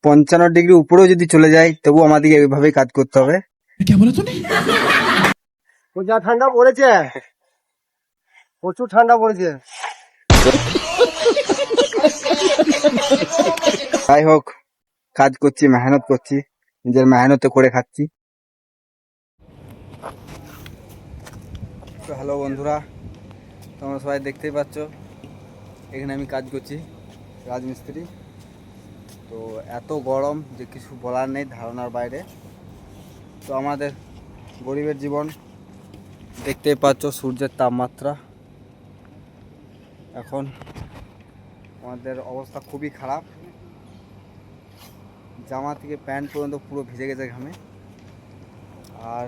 55 degree উপরেও যদি চলে যায় তবু আমাদেরকে এইভাবেই কাজ করতে হবে। যা ঠান্ডা পড়েছে, প্রচুর ঠান্ডা পড়েছে। যাই হোক, কাজ করছি, মেহনত করছি, নিজের মেহনতে করে খাচ্ছি। তো হ্যালো বন্ধুরা, তোমরা সবাই দেখতেই পাচ্ছ এখানে আমি কাজ করছি, রাজমিস্ত্রি। তো এত গরম যে কিছু বলার নেই, ধারণার বাইরে। তো আমাদের গরিবের জীবন, দেখতেই পাচ্ছ সূর্যের তাপমাত্রা। এখন আমাদের অবস্থা খুবই খারাপ, জামা থেকে প্যান্ট পর্যন্ত পুরো ভিজে গেছে ঘামে। আর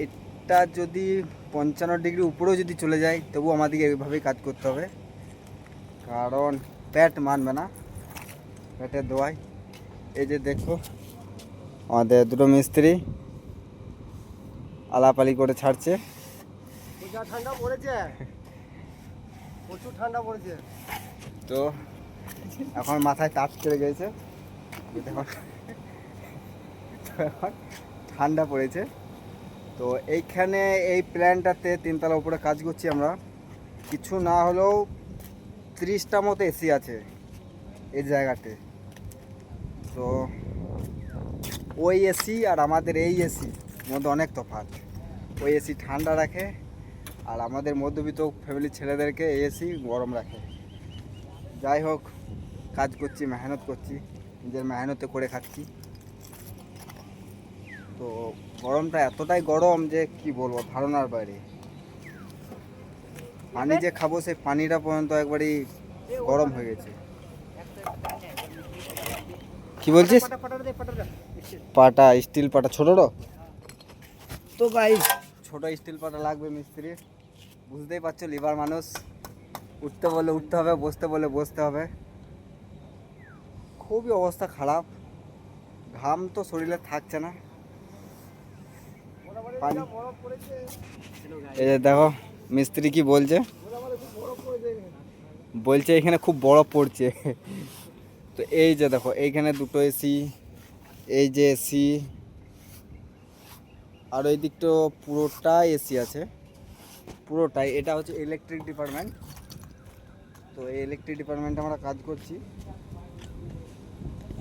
এটা যদি 55 ডিগ্রি উপরেও যদি চলে যায় তবু আমাদেরকে এইভাবেই কাজ করতে হবে, কারণ পেট মানবে না, পেটের দোয়াই। এই যে দেখো আমাদের দুটো মিস্ত্রি আলাপালি করে ছাড়ছে। যা ঠান্ডা পড়েছে, প্রচুর ঠান্ডা পড়েছে। তো এখন মাথায় তাপ চলে গেছে, এখন ঠান্ডা পড়েছে। তো এইখানে এই প্ল্যানটাতে 3তলা উপরে কাজ করছি আমরা। কিছু না হলেও 30টা মতো এসি আছে এই জায়গাতে। তো ওই এসি আর আমাদের এই এসি মধ্যে অনেক তফাৎ। ওই এসি ঠান্ডা রাখে আর আমাদের মধ্যবিত্ত ফ্যামিলির ছেলেদেরকে এই এসি গরম রাখে। যাই হোক, কাজ করছি, মেহনত করছি, নিজের মেহনতে করে খাচ্ছি। তো গরমটা এতটাই গরম যে কি বলবো, ধারণার বাইরে। পানি যে খাবো সেই পানিটা পর্যন্ত একবারই গরম হয়ে গেছে। কি বলছিস? পাটা, স্টিল পাটা, ছোটটা? তো গাইস, ছোট স্টিল পাটা লাগবে মিস্ত্রির। বুঝতেই পারছো, লিভার মানুষ, উঠতে বলে উঠতে হবে, বসতে বলে বসতে হবে। খুবই অবস্থা খারাপ, ঘাম তো শরীরে থাকছে না। এই যে দেখো মিস্ত্রি কি বলছে, বলছে এখানে খুব বরফ পড়ছে। তো এই যে দেখো এইখানে দুটো এসি, এই যে এসি, আর ওই দিকটা পুরোটাই এসি আছে, পুরোটাই। এটা হচ্ছে ইলেকট্রিক ডিপার্টমেন্ট। তো এই ইলেকট্রিক ডিপার্টমেন্টে আমরা কাজ করছি।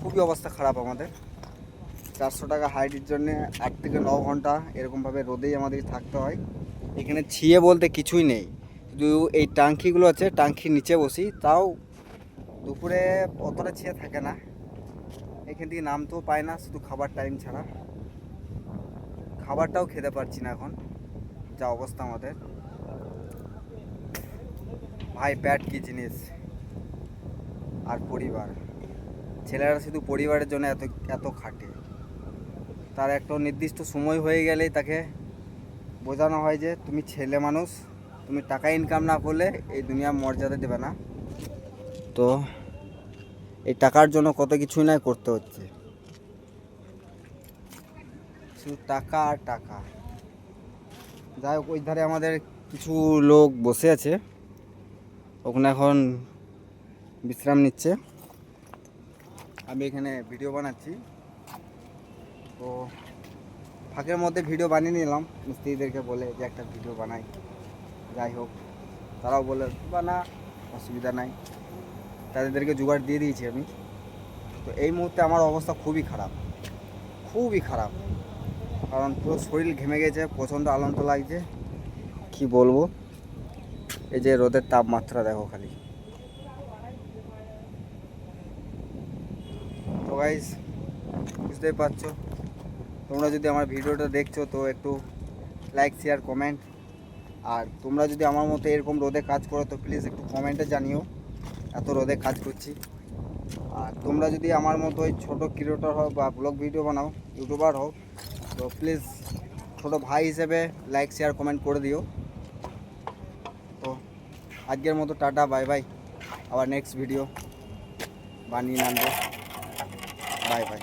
খুবই অবস্থা খারাপ আমাদের। 400 টাকা হাইটের জন্যে 8 থেকে 9 ঘন্টা এরকমভাবে রোদেই আমাদের থাকতে হয়। এখানে ছিয়ে বলতে কিছুই নেই, শুধু এই টাঙ্কিগুলো আছে, টাঙ্কির নিচে বসি, তাও দুপুরে অতটা ছিয়ে থাকে না। এখান থেকে নামতেও পায় না, শুধু খাবার টাইম ছাড়া। খাবারটাও খেতে পারছি না এখন, যা অবস্থা আমাদের। ভাই পেট কি জিনিস, আর পরিবার, ছেলেরা শুধু পরিবারের জন্য এত এত খাটে। তার একটা নির্দিষ্ট সময় হয়ে গেলেই তাকে বোঝানো হয় যে তুমি ছেলে মানুষ, তুমি টাকা ইনকাম না করলে এই দুনিয়া মর্যাদা দেবে না। তো এই টাকার জন্য কত কিছুই না করতে হচ্ছে, শুধু টাকা আর টাকা। যাই হোক, ওই ধারে আমাদের কিছু লোক বসে আছে, ওখানে এখন বিশ্রাম নিচ্ছে। আমি এখানে ভিডিও বানাচ্ছি, তো ফাঁকের মধ্যে ভিডিও বানিয়ে নিলাম মিস্ত্রিদেরকে বলে যে একটা ভিডিও বানাই। যাই হোক, তারাও বলে বানা, অসুবিধা নাই, তাদেরকে জোগাড় দিয়ে দিয়েছি আমি। তো এই মুহূর্তে আমার অবস্থা খুবই খারাপ, খুবই খারাপ, কারণ পুরো শরীর ঘেমে গেছে, প্রচণ্ড আলন্ত লাগছে, কি বলবো। এই যে রোদের তাপমাত্রা দেখো খালি। তো গাইস, বুঝতেই পারছো, তোমরা যদি আমার ভিডিওটা দেখছো তো একটু লাইক, শেয়ার, কমেন্ট। আর তোমরা যদি আমার মতো এরকম রোদে কাজ করো তো প্লিজ একটু কমেন্টে জানিও এত রোদে কাজ করছি। আর তোমরা যদি আমার মতো ওই ছোটো ক্রিয়েটর হও বা ব্লগ ভিডিও বানাও, ইউটিউবার হও, তো প্লিজ ছোটো ভাই হিসেবে লাইক, শেয়ার, কমেন্ট করে দিও। তো আজকের মতো টাটা, বাই বাই, আবার নেক্সট ভিডিও বানিয়ে আনবো। Bye bye.